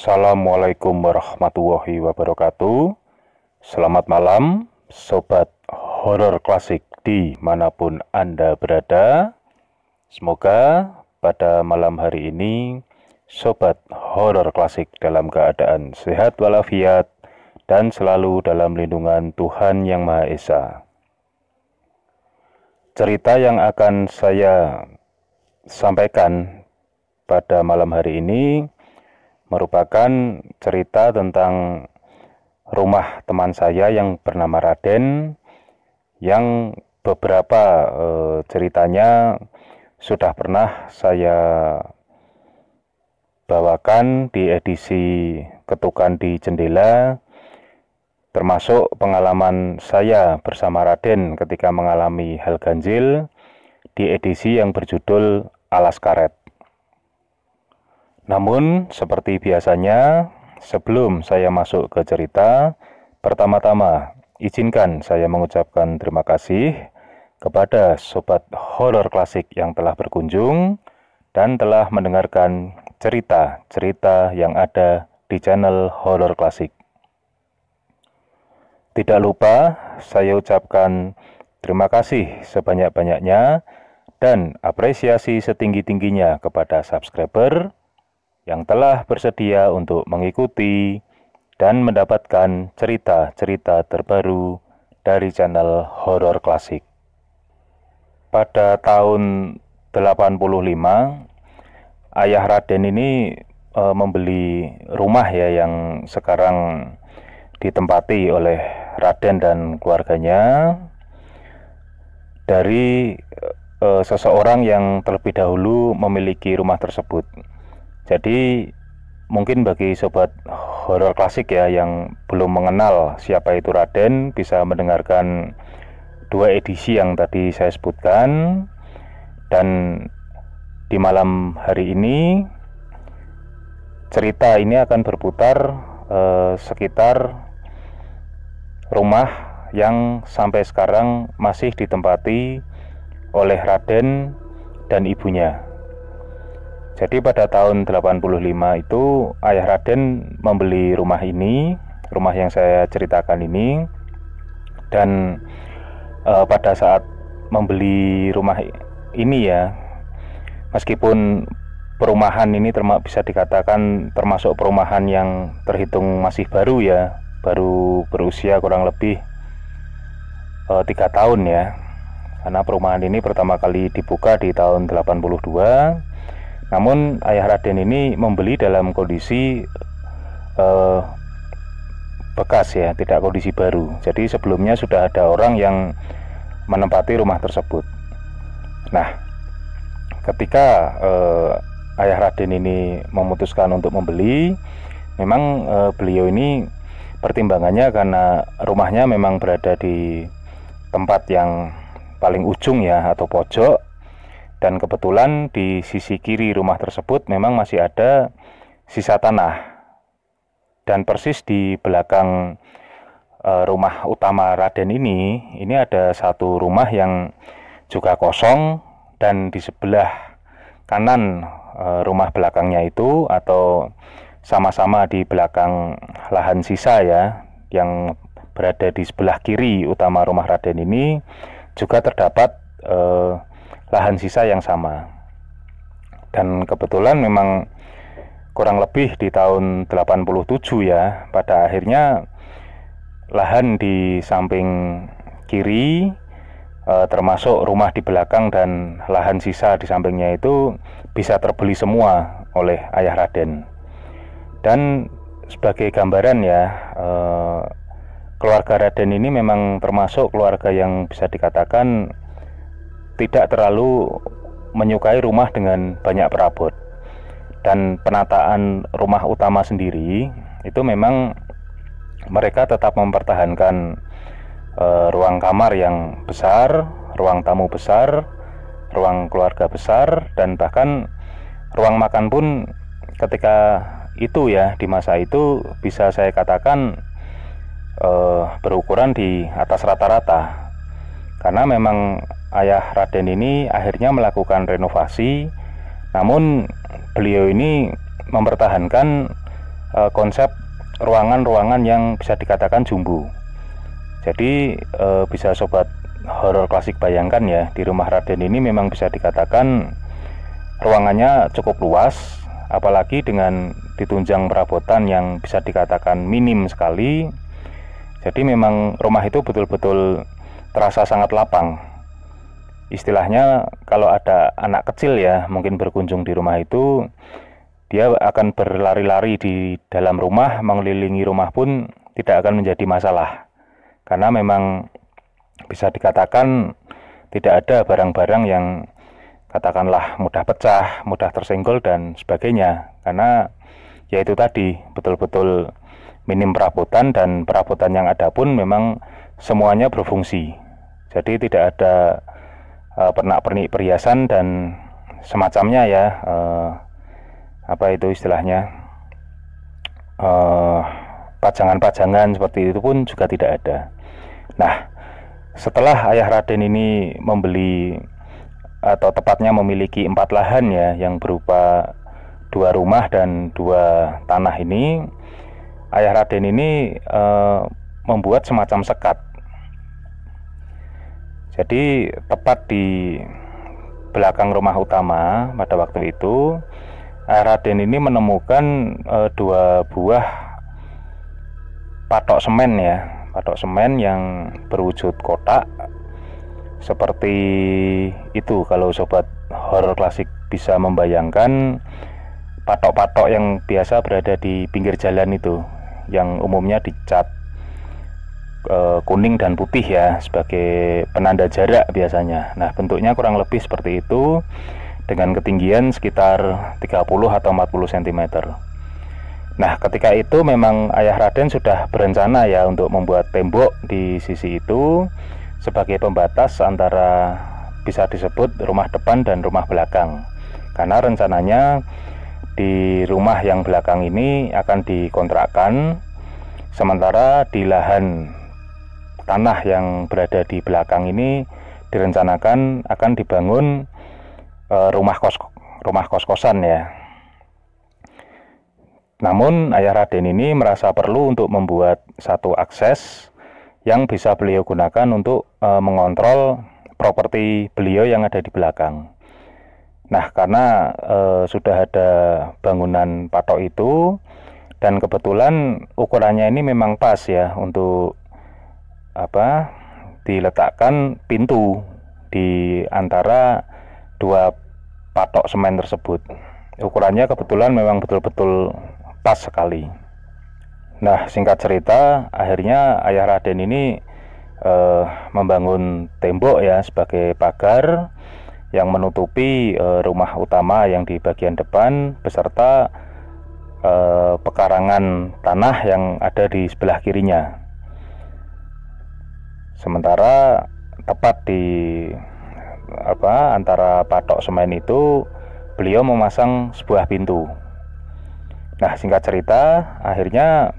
Assalamualaikum warahmatullahi wabarakatuh. Selamat malam, Sobat Horor Klasik dimanapun Anda berada. Semoga pada malam hari ini Sobat Horor Klasik dalam keadaan sehat walafiat dan selalu dalam lindungan Tuhan Yang Maha Esa. Cerita yang akan saya sampaikan pada malam hari ini merupakan cerita tentang rumah teman saya yang bernama Raden, yang beberapa ceritanya sudah pernah saya bawakan di edisi Ketukan di Jendela, termasuk pengalaman saya bersama Raden ketika mengalami hal ganjil di edisi yang berjudul Alas Karet. Namun, seperti biasanya, sebelum saya masuk ke cerita, pertama-tama izinkan saya mengucapkan terima kasih kepada Sobat Horor Klasik yang telah berkunjung dan telah mendengarkan cerita-cerita yang ada di channel Horor Klasik. Tidak lupa saya ucapkan terima kasih sebanyak-banyaknya dan apresiasi setinggi-tingginya kepada subscriber yang telah bersedia untuk mengikuti dan mendapatkan cerita-cerita terbaru dari channel Horor Klasik. Pada tahun 85, ayah Raden ini membeli rumah ya yang sekarang ditempati oleh Raden dan keluarganya dari seseorang yang terlebih dahulu memiliki rumah tersebut. Jadi mungkin bagi Sobat Horor Klasik ya yang belum mengenal siapa itu Raden, bisa mendengarkan dua edisi yang tadi saya sebutkan. Dan di malam hari ini cerita ini akan berputar sekitar rumah yang sampai sekarang masih ditempati oleh Raden dan ibunya. Jadi pada tahun 85 itu ayah Raden membeli rumah ini, rumah yang saya ceritakan ini. Dan pada saat membeli rumah ini ya, meskipun perumahan ini bisa dikatakan termasuk perumahan yang terhitung masih baru ya, baru berusia kurang lebih 3 tahun ya, karena perumahan ini pertama kali dibuka di tahun 82. Namun ayah Raden ini membeli dalam kondisi bekas ya, tidak kondisi baru. Jadi sebelumnya sudah ada orang yang menempati rumah tersebut. Nah, ketika ayah Raden ini memutuskan untuk membeli, memang beliau ini pertimbangannya karena rumahnya memang berada di tempat yang paling ujung ya, atau pojok. Dan kebetulan di sisi kiri rumah tersebut memang masih ada sisa tanah. Dan persis di belakang rumah utama Raden ini ada satu rumah yang juga kosong. Dan di sebelah kanan rumah belakangnya itu, atau sama-sama di belakang lahan sisa ya, yang berada di sebelah kiri utama rumah Raden ini, juga terdapat lahan sisa yang sama. Dan kebetulan memang kurang lebih di tahun 87 ya, pada akhirnya lahan di samping kiri termasuk rumah di belakang dan lahan sisa di sampingnya itu bisa terbeli semua oleh ayah Raden. Dan sebagai gambaran ya, keluarga Raden ini memang termasuk keluarga yang bisa dikatakan tidak terlalu menyukai rumah dengan banyak perabot. Dan penataan rumah utama sendiri itu memang mereka tetap mempertahankan ruang kamar yang besar, ruang tamu besar, ruang keluarga besar, dan bahkan ruang makan pun ketika itu ya, di masa itu bisa saya katakan berukuran di atas rata-rata. Karena memang ayah Raden ini akhirnya melakukan renovasi, namun beliau ini mempertahankan konsep ruangan-ruangan yang bisa dikatakan jumbo. Jadi bisa sobat horor klasik bayangkan ya, di rumah Raden ini memang bisa dikatakan ruangannya cukup luas, apalagi dengan ditunjang perabotan yang bisa dikatakan minim sekali. Jadi memang rumah itu betul-betul terasa sangat lapang. Istilahnya kalau ada anak kecil ya mungkin berkunjung di rumah itu, dia akan berlari-lari di dalam rumah, mengelilingi rumah pun tidak akan menjadi masalah. Karena memang bisa dikatakan tidak ada barang-barang yang katakanlah mudah pecah, mudah tersenggol dan sebagainya. Karena ya itu tadi, betul-betul minim perabotan, dan perabotan yang ada pun memang semuanya berfungsi. Jadi tidak ada pernak-pernik perhiasan dan semacamnya ya, apa itu istilahnya, pajangan-pajangan seperti itu pun juga tidak ada. Nah, setelah ayah Raden ini membeli atau tepatnya memiliki 4 lahan ya, yang berupa 2 rumah dan 2 tanah ini, ayah Raden ini membuat semacam sekat. Jadi tepat di belakang rumah utama pada waktu itu, ayah Raden ini menemukan 2 buah patok semen ya, patok semen yang berwujud kotak seperti itu. Kalau sobat horor klasik bisa membayangkan patok-patok yang biasa berada di pinggir jalan itu, yang umumnya dicat kuning dan putih ya, sebagai penanda jarak biasanya. Nah, bentuknya kurang lebih seperti itu, dengan ketinggian sekitar 30 atau 40 cm. Nah, ketika itu memang ayah Raden sudah berencana ya untuk membuat tembok di sisi itu sebagai pembatas antara bisa disebut rumah depan dan rumah belakang. Karena rencananya di rumah yang belakang ini akan dikontrakkan, sementara di lahan tanah yang berada di belakang ini direncanakan akan dibangun rumah kos-kosan ya. Namun ayah Raden ini merasa perlu untuk membuat satu akses yang bisa beliau gunakan untuk mengontrol properti beliau yang ada di belakang. Nah, karena sudah ada bangunan patok itu, dan kebetulan ukurannya ini memang pas ya untuk diletakkan pintu di antara 2 patok semen tersebut. Ukurannya kebetulan memang betul-betul pas sekali. Nah, singkat cerita, akhirnya ayah Raden ini membangun tembok ya sebagai pagar yang menutupi rumah utama yang di bagian depan, beserta pekarangan tanah yang ada di sebelah kirinya. Sementara tepat di antara patok semen itu, beliau memasang sebuah pintu. Nah, singkat cerita, akhirnya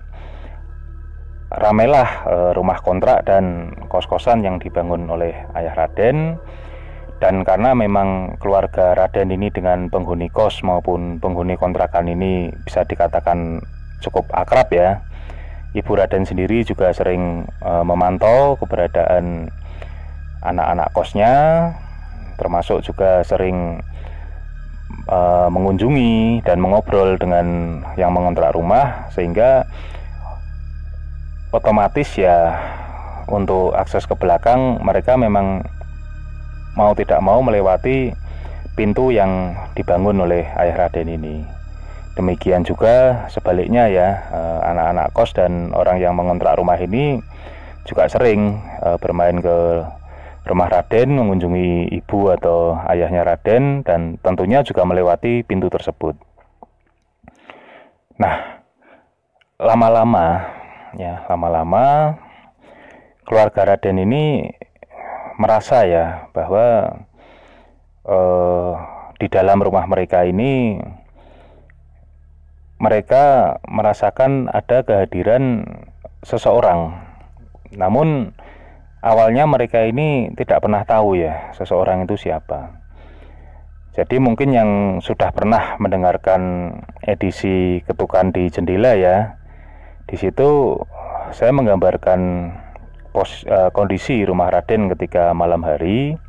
ramailah rumah kontrak dan kos-kosan yang dibangun oleh ayah Raden. Dan karena memang keluarga Raden ini dengan penghuni kos maupun penghuni kontrakan ini bisa dikatakan cukup akrab ya, Ibu Raden sendiri juga sering memantau keberadaan anak-anak kosnya, termasuk juga sering mengunjungi dan mengobrol dengan yang mengontrak rumah, sehingga otomatis ya untuk akses ke belakang mereka memang mau tidak mau melewati pintu yang dibangun oleh ayah Raden ini. Demikian juga sebaliknya ya, anak-anak kos dan orang yang mengontrak rumah ini juga sering bermain ke rumah Raden, mengunjungi ibu atau ayahnya Raden, dan tentunya juga melewati pintu tersebut. Nah, lama-lama keluarga Raden ini merasa ya bahwa di dalam rumah mereka ini mereka merasakan ada kehadiran seseorang. Namun awalnya mereka ini tidak pernah tahu ya seseorang itu siapa. Jadi mungkin yang sudah pernah mendengarkan edisi Ketukan di Jendela ya, di situ saya menggambarkan kondisi rumah Raden ketika malam hari.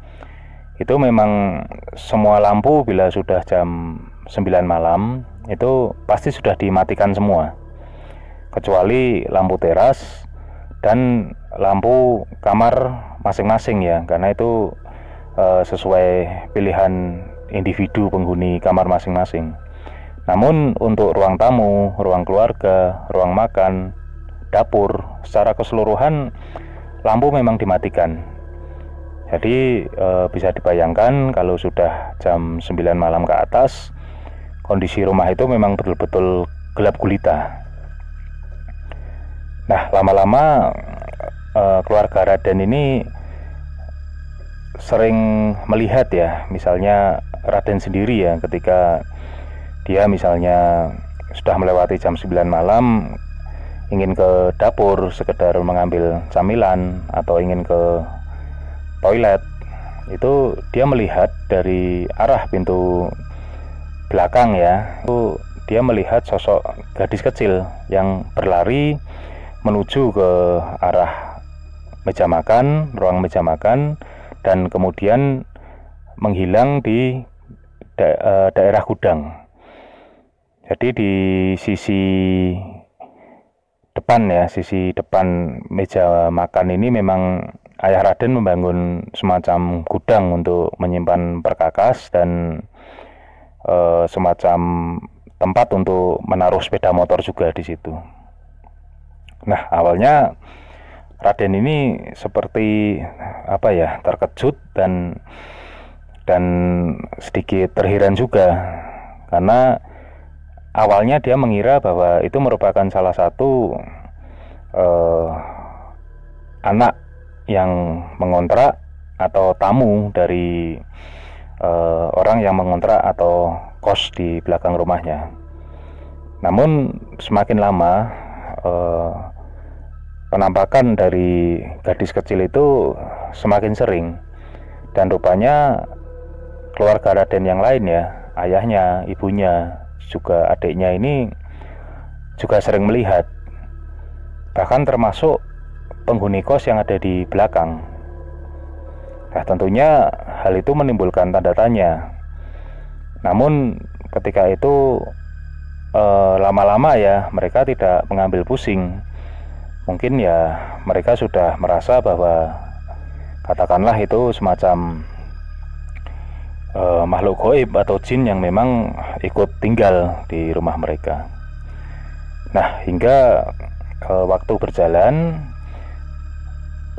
Itu memang semua lampu bila sudah jam 9 malam itu pasti sudah dimatikan semua, kecuali lampu teras dan lampu kamar masing-masing ya, karena itu sesuai pilihan individu penghuni kamar masing-masing. Namun untuk ruang tamu, ruang keluarga, ruang makan, dapur, secara keseluruhan lampu memang dimatikan. Jadi bisa dibayangkan kalau sudah jam 9 malam ke atas, kondisi rumah itu memang betul-betul gelap gulita. Nah, lama-lama keluarga Raden ini sering melihat ya, misalnya Raden sendiri ya, ketika dia misalnya sudah melewati jam 9 malam ingin ke dapur sekedar mengambil camilan atau ingin ke toilet, itu dia melihat dari arah pintu belakang ya, itu dia melihat sosok gadis kecil yang berlari menuju ke arah meja makan, ruang meja makan, dan kemudian menghilang di daerah gudang. Jadi di sisi depan ya, sisi depan meja makan ini memang ayah Raden membangun semacam gudang untuk menyimpan perkakas dan semacam tempat untuk menaruh sepeda motor juga di situ. Nah, awalnya Raden ini seperti apa ya, terkejut dan sedikit terheran juga, karena awalnya dia mengira bahwa itu merupakan salah satu anak yang mengontrak atau tamu dari orang yang mengontrak atau kos di belakang rumahnya. Namun semakin lama penampakan dari gadis kecil itu semakin sering, dan rupanya keluarga Raden yang lain ya, ayahnya, ibunya, juga adiknya ini juga sering melihat, bahkan termasuk penghuni kos yang ada di belakang. Nah, tentunya hal itu menimbulkan tanda tanya. Namun ketika itu lama-lama ya mereka tidak mengambil pusing. Mungkin ya mereka sudah merasa bahwa katakanlah itu semacam makhluk gaib atau jin yang memang ikut tinggal di rumah mereka. Nah, hingga waktu berjalan,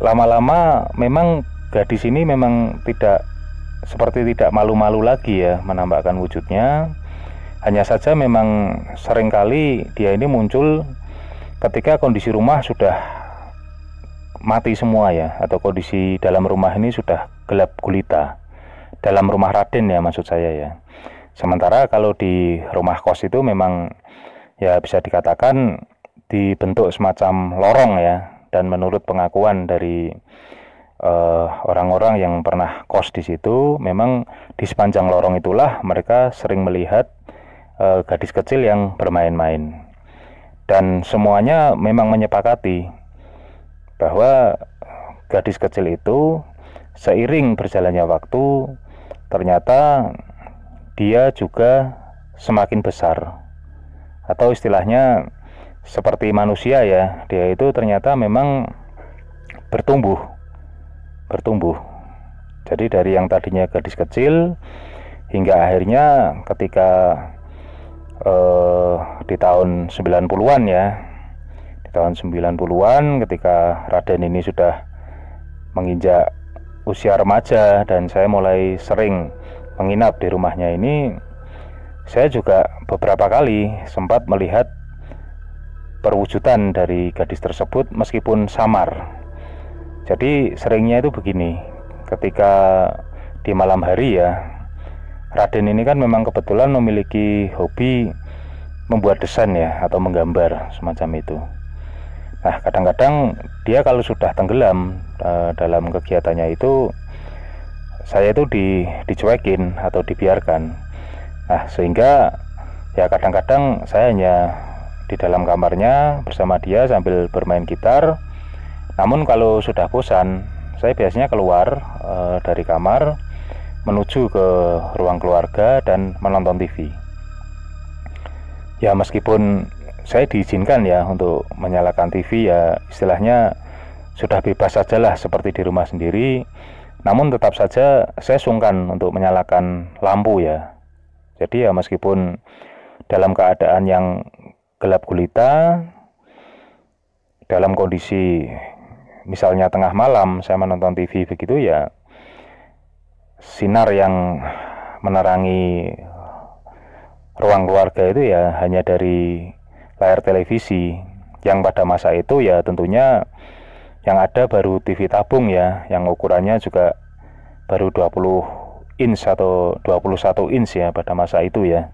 lama-lama memang gadis ini memang tidak malu-malu lagi ya menampakkan wujudnya. Hanya saja memang seringkali dia ini muncul ketika kondisi rumah sudah mati semua ya, atau kondisi dalam rumah ini sudah gelap gulita. Dalam rumah Raden ya, maksud saya ya. Sementara kalau di rumah kos itu memang ya bisa dikatakan dibentuk semacam lorong ya, dan menurut pengakuan dari orang-orang yang pernah kos di situ, memang di sepanjang lorong itulah mereka sering melihat gadis kecil yang bermain-main. Dan semuanya memang menyepakati bahwa gadis kecil itu seiring berjalannya waktu ternyata dia juga semakin besar, atau istilahnya seperti manusia ya, dia itu ternyata memang bertumbuh. Jadi dari yang tadinya gadis kecil hingga akhirnya ketika di tahun 90-an ya, di tahun 90-an ketika Raden ini sudah menginjak usia remaja dan saya mulai sering menginap di rumahnya ini, saya juga beberapa kali sempat melihat perwujudan dari gadis tersebut meskipun samar. Jadi seringnya itu begini, ketika di malam hari ya, Raden ini kan memang kebetulan memiliki hobi membuat desain ya, atau menggambar semacam itu. Nah, kadang-kadang dia kalau sudah tenggelam dalam kegiatannya itu, saya itu dicuekin atau dibiarkan. Nah, sehingga ya kadang-kadang saya hanya di dalam kamarnya bersama dia sambil bermain gitar. Namun kalau sudah bosan, saya biasanya keluar dari kamar menuju ke ruang keluarga dan menonton TV. Ya meskipun saya diizinkan ya untuk menyalakan TV, ya istilahnya sudah bebas sajalah seperti di rumah sendiri. Namun tetap saja saya sungkan untuk menyalakan lampu ya. Jadi ya meskipun dalam keadaan yang gelap gulita, dalam kondisi misalnya tengah malam saya menonton TV begitu, ya sinar yang menerangi ruang keluarga itu ya hanya dari layar televisi, yang pada masa itu ya tentunya yang ada baru TV tabung ya, yang ukurannya juga baru 20 inch atau 21 inch ya pada masa itu ya.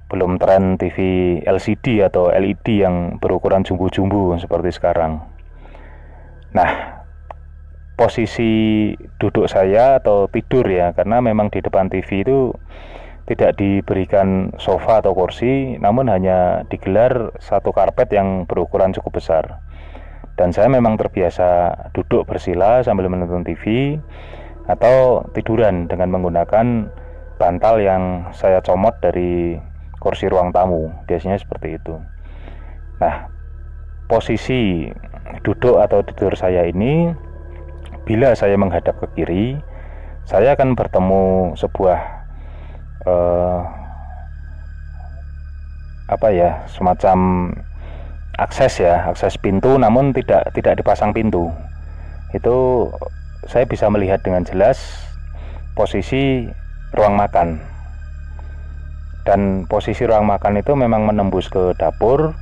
Belum tren TV LCD atau LED yang berukuran jumbo-jumbo seperti sekarang. Nah, posisi duduk saya atau tidur ya, karena memang di depan TV itu tidak diberikan sofa atau kursi, namun hanya digelar satu karpet yang berukuran cukup besar. Dan saya memang terbiasa duduk bersila sambil menonton TV atau tiduran dengan menggunakan bantal yang saya comot dari kursi ruang tamu, biasanya seperti itu. Nah, posisi duduk atau tidur saya ini, bila saya menghadap ke kiri, saya akan bertemu sebuah semacam akses pintu, namun tidak dipasang pintu. Itu saya bisa melihat dengan jelas posisi ruang makan, dan posisi ruang makan itu memang menembus ke dapur,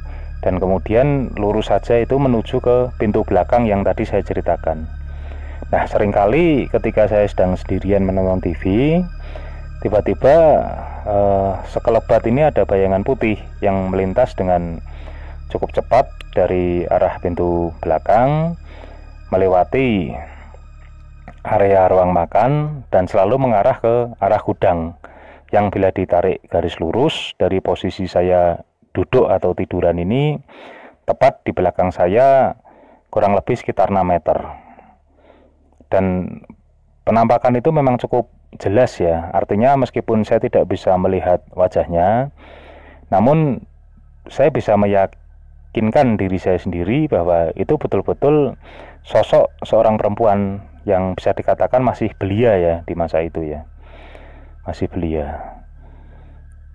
dan kemudian lurus saja itu menuju ke pintu belakang yang tadi saya ceritakan. Nah, seringkali ketika saya sedang sendirian menonton TV, tiba-tiba sekelebat ini ada bayangan putih yang melintas dengan cukup cepat dari arah pintu belakang, melewati area ruang makan, dan selalu mengarah ke arah gudang, yang bila ditarik garis lurus dari posisi saya duduk atau tiduran ini, tepat di belakang saya kurang lebih sekitar 6 meter. Dan penampakan itu memang cukup jelas ya, artinya meskipun saya tidak bisa melihat wajahnya, namun saya bisa meyakinkan diri saya sendiri bahwa itu betul-betul sosok seorang perempuan yang bisa dikatakan masih belia ya di masa itu ya, masih belia.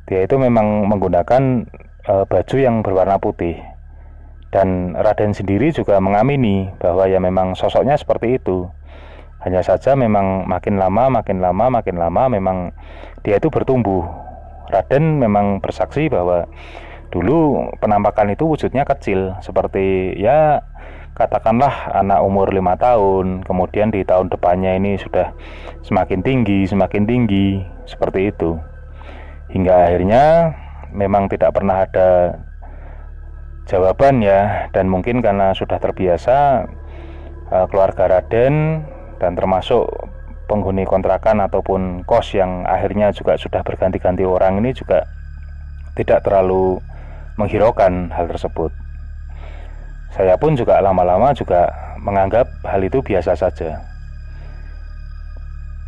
Dia itu memang menggunakan baju yang berwarna putih, dan Raden sendiri juga mengamini bahwa ya memang sosoknya seperti itu. Hanya saja memang makin lama memang dia itu bertumbuh. Raden memang bersaksi bahwa dulu penampakan itu wujudnya kecil, seperti ya katakanlah anak umur 5 tahun, kemudian di tahun depannya ini sudah semakin tinggi, seperti itu. Hingga akhirnya memang tidak pernah ada jawaban ya, dan mungkin karena sudah terbiasa keluarga Raden dan termasuk penghuni kontrakan ataupun kos yang akhirnya juga sudah berganti-ganti orang ini juga tidak terlalu menghiraukan hal tersebut. Saya pun juga lama-lama juga menganggap hal itu biasa saja.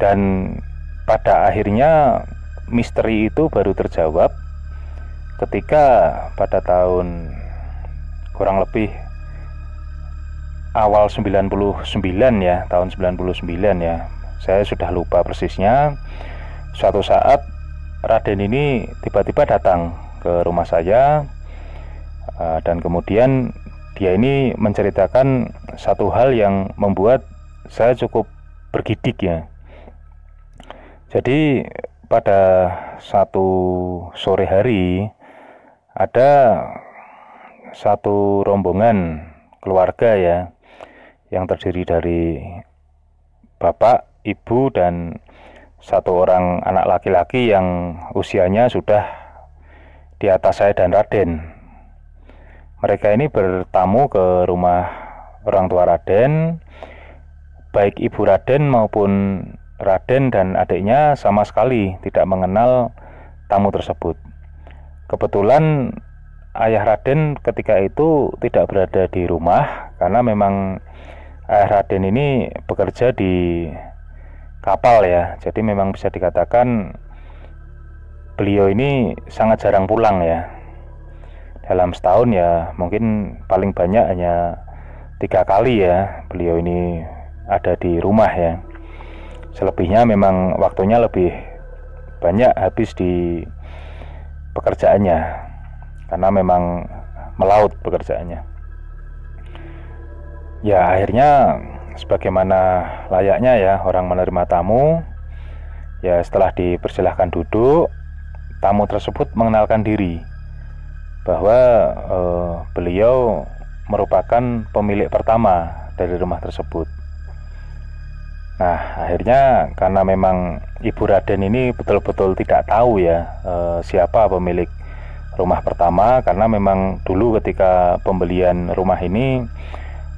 Dan pada akhirnya misteri itu baru terjawab ketika pada tahun kurang lebih awal 99 ya, tahun 99 ya, saya sudah lupa persisnya. Suatu saat Raden ini tiba-tiba datang ke rumah saya, dan kemudian dia ini menceritakan satu hal yang membuat saya cukup bergidik ya. Jadi pada satu sore hari ada satu rombongan keluarga ya, yang terdiri dari bapak, ibu, dan satu orang anak laki-laki yang usianya sudah di atas saya dan Raden. Mereka ini bertamu ke rumah orang tua Raden. Baik ibu Raden maupun Raden dan adiknya sama sekali tidak mengenal tamu tersebut. Kebetulan ayah Raden ketika itu tidak berada di rumah karena memang ayah Raden ini bekerja di kapal ya. Jadi memang bisa dikatakan beliau ini sangat jarang pulang ya. Dalam setahun ya mungkin paling banyak hanya 3 kali ya beliau ini ada di rumah ya. Selebihnya memang waktunya lebih banyak habis di pekerjaannya karena memang melaut pekerjaannya. Ya akhirnya sebagaimana layaknya ya orang menerima tamu, ya setelah dipersilahkan duduk, tamu tersebut mengenalkan diri bahwa beliau merupakan pemilik pertama dari rumah tersebut. Nah akhirnya karena memang Ibu Raden ini betul-betul tidak tahu ya siapa pemilik rumah pertama, karena memang dulu ketika pembelian rumah ini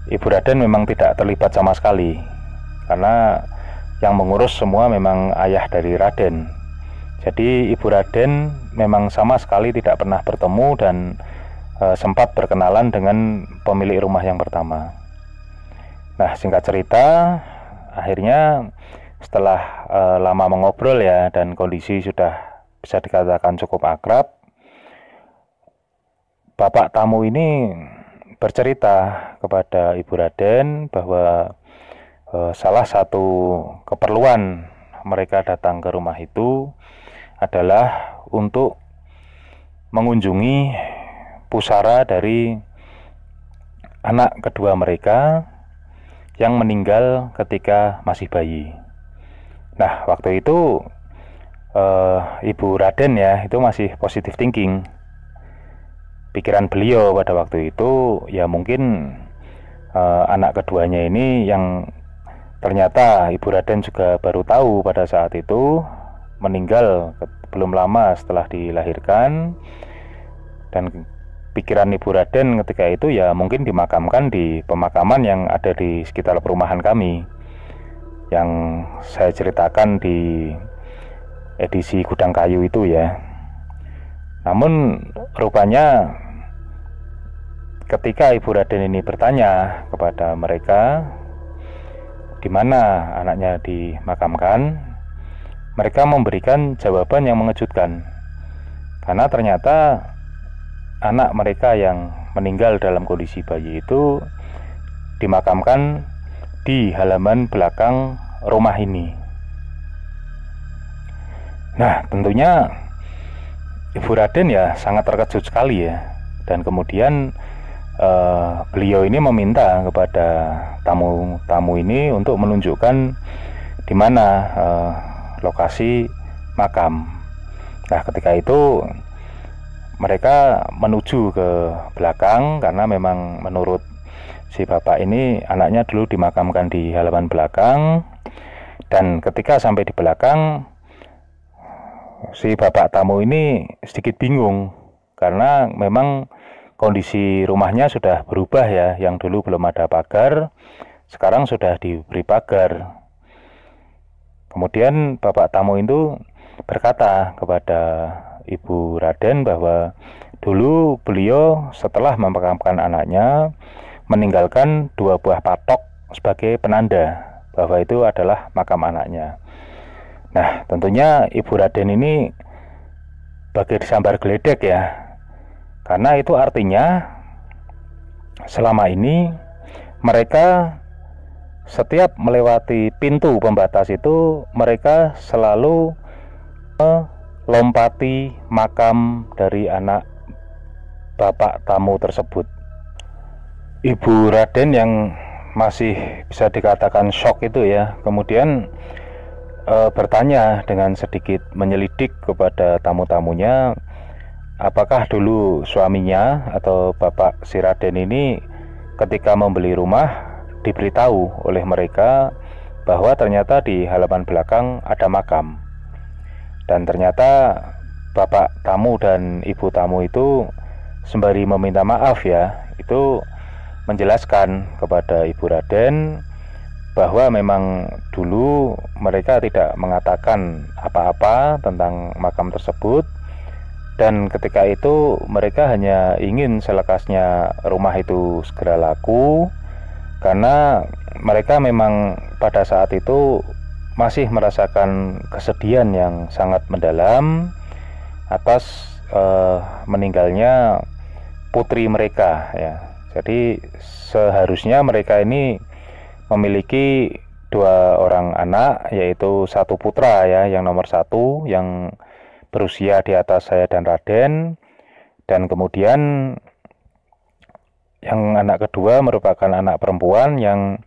Ibu Raden memang tidak terlibat sama sekali, karena yang mengurus semua memang ayah dari Raden. Jadi Ibu Raden memang sama sekali tidak pernah bertemu dan sempat berkenalan dengan pemilik rumah yang pertama. Nah singkat cerita, akhirnya setelah lama mengobrol ya dan kondisi sudah bisa dikatakan cukup akrab, bapak tamu ini bercerita kepada Ibu Raden bahwa salah satu keperluan mereka datang ke rumah itu adalah untuk mengunjungi pusara dari anak kedua mereka yang meninggal ketika masih bayi. Nah waktu itu Ibu Raden ya itu masih positive thinking. Pikiran beliau pada waktu itu ya mungkin anak keduanya ini yang ternyata Ibu Raden juga baru tahu pada saat itu meninggal belum lama setelah dilahirkan, dan pikiran Ibu Raden ketika itu ya mungkin dimakamkan di pemakaman yang ada di sekitar perumahan kami yang saya ceritakan di edisi Gudang Kayu itu ya. Namun rupanya ketika Ibu Raden ini bertanya kepada mereka di mana anaknya dimakamkan, mereka memberikan jawaban yang mengejutkan, karena ternyata anak mereka yang meninggal dalam kondisi bayi itu dimakamkan di halaman belakang rumah ini. Nah tentunya Ibu Raden ya sangat terkejut sekali ya, dan kemudian beliau ini meminta kepada tamu-tamu ini untuk menunjukkan di mana lokasi makam. Nah ketika itu mereka menuju ke belakang karena memang menurut si bapak ini anaknya dulu dimakamkan di halaman belakang, dan ketika sampai di belakang si bapak tamu ini sedikit bingung karena memang kondisi rumahnya sudah berubah ya, yang dulu belum ada pagar sekarang sudah diberi pagar. Kemudian bapak tamu itu berkata kepada Ibu Raden bahwa dulu beliau setelah memakamkan anaknya meninggalkan 2 buah patok sebagai penanda bahwa itu adalah makam anaknya. Nah tentunya Ibu Raden ini bagai disambar geledek ya, karena itu artinya selama ini mereka setiap melewati pintu pembatas itu mereka selalu melompati makam dari anak bapak tamu tersebut. Ibu Raden yang masih bisa dikatakan shock itu ya, kemudian bertanya dengan sedikit menyelidik kepada tamu-tamunya, apakah dulu suaminya atau bapak si Raden ini ketika membeli rumah diberitahu oleh mereka bahwa ternyata di halaman belakang ada makam. Dan ternyata bapak tamu dan ibu tamu itu sembari meminta maaf ya, itu menjelaskan kepada Ibu Raden bahwa memang dulu mereka tidak mengatakan apa-apa tentang makam tersebut, dan ketika itu mereka hanya ingin selekasnya rumah itu segera laku, karena mereka memang pada saat itu masih merasakan kesedihan yang sangat mendalam atas meninggalnya putri mereka ya. Jadi seharusnya mereka ini memiliki 2 orang anak, yaitu 1 putra ya, yang nomor 1 yang berusia di atas saya dan Raden, dan kemudian yang anak kedua merupakan anak perempuan yang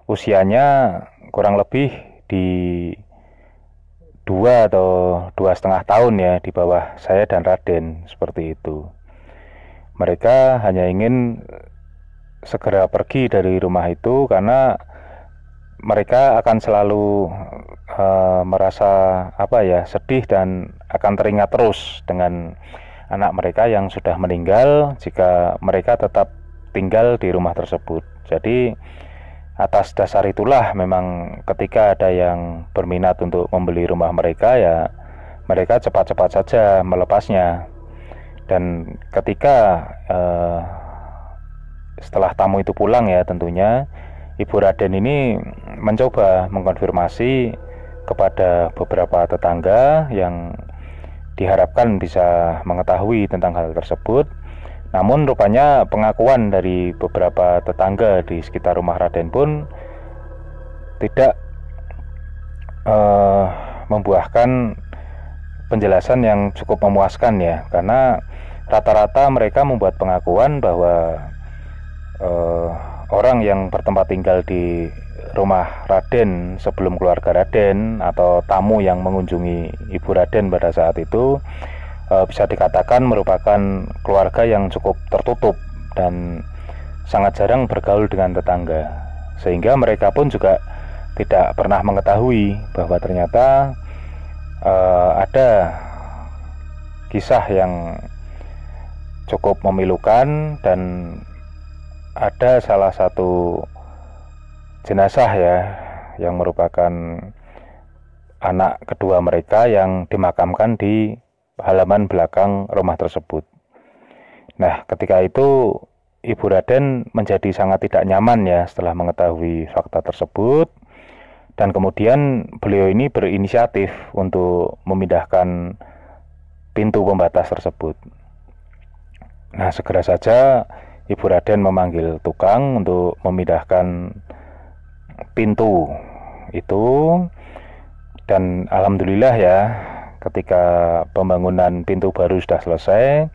usianya kurang lebih di 2 atau 2,5 tahun ya, di bawah saya dan Raden, seperti itu. Mereka hanya ingin segera pergi dari rumah itu karena mereka akan selalu merasa sedih dan akan teringat terus dengan anak mereka yang sudah meninggal jika mereka tetap tinggal di rumah tersebut. Jadi atas dasar itulah memang ketika ada yang berminat untuk membeli rumah mereka, ya mereka cepat-cepat saja melepasnya. Dan ketika setelah tamu itu pulang ya, tentunya Ibu Raden ini mencoba mengkonfirmasi kepada beberapa tetangga yang diharapkan bisa mengetahui tentang hal tersebut. Namun rupanya pengakuan dari beberapa tetangga di sekitar rumah Raden pun tidak membuahkan penjelasan yang cukup memuaskan ya, karena rata-rata mereka membuat pengakuan bahwa orang yang bertempat tinggal di rumah Raden sebelum keluarga Raden atau tamu yang mengunjungi Ibu Raden pada saat itu bisa dikatakan merupakan keluarga yang cukup tertutup dan sangat jarang bergaul dengan tetangga, sehingga mereka pun juga tidak pernah mengetahui bahwa ternyata ada kisah yang cukup memilukan dan ada salah satu jenazah ya yang merupakan anak kedua mereka yang dimakamkan di halaman belakang rumah tersebut. Nah, ketika itu Ibu Raden menjadi sangat tidak nyaman ya setelah mengetahui fakta tersebut, dan kemudian beliau ini berinisiatif untuk memindahkan pintu pembatas tersebut. Nah, segera saja Ibu Raden memanggil tukang untuk memindahkan pintu itu, dan alhamdulillah ya, ketika pembangunan pintu baru sudah selesai,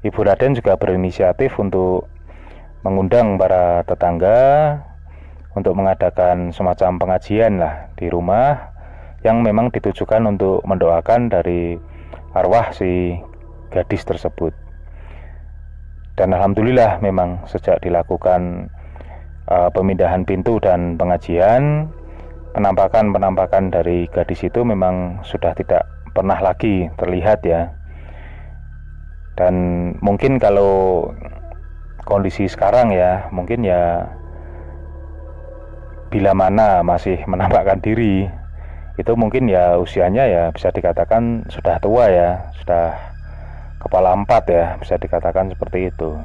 Ibu Raden juga berinisiatif untuk mengundang para tetangga untuk mengadakan semacam pengajian lah di rumah yang memang ditujukan untuk mendoakan dari arwah si gadis tersebut. Dan alhamdulillah memang sejak dilakukan pemindahan pintu dan pengajian, penampakan dari gadis itu memang sudah tidak pernah lagi terlihat ya. Dan mungkin kalau kondisi sekarang ya, mungkin ya bila mana masih menampakkan diri, itu mungkin ya usianya ya bisa dikatakan sudah tua ya, sudah kepala 4 ya, bisa dikatakan seperti itu.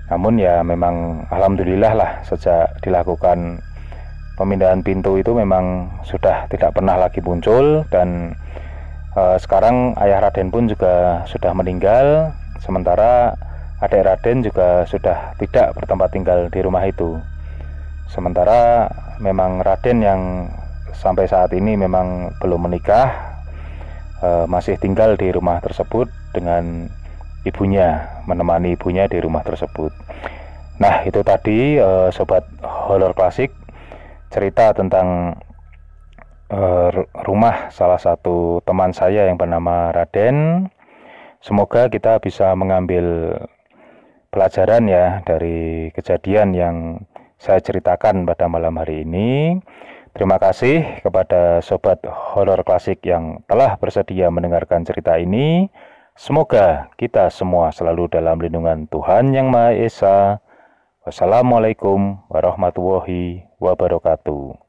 Namun ya memang alhamdulillah lah, sejak dilakukan pemindahan pintu itu memang sudah tidak pernah lagi muncul, dan sekarang ayah Raden pun juga sudah meninggal, sementara adik Raden juga sudah tidak bertempat tinggal di rumah itu. Sementara memang Raden yang sampai saat ini memang belum menikah, masih tinggal di rumah tersebut dengan ibunya, menemani ibunya di rumah tersebut. Nah, itu tadi sobat horor klasik, cerita tentang rumah salah satu teman saya yang bernama Raden. Semoga kita bisa mengambil pelajaran ya dari kejadian yang saya ceritakan pada malam hari ini. Terima kasih kepada sobat horor klasik yang telah bersedia mendengarkan cerita ini. Semoga kita semua selalu dalam lindungan Tuhan Yang Maha Esa. Wassalamualaikum warahmatullahi wabarakatuh.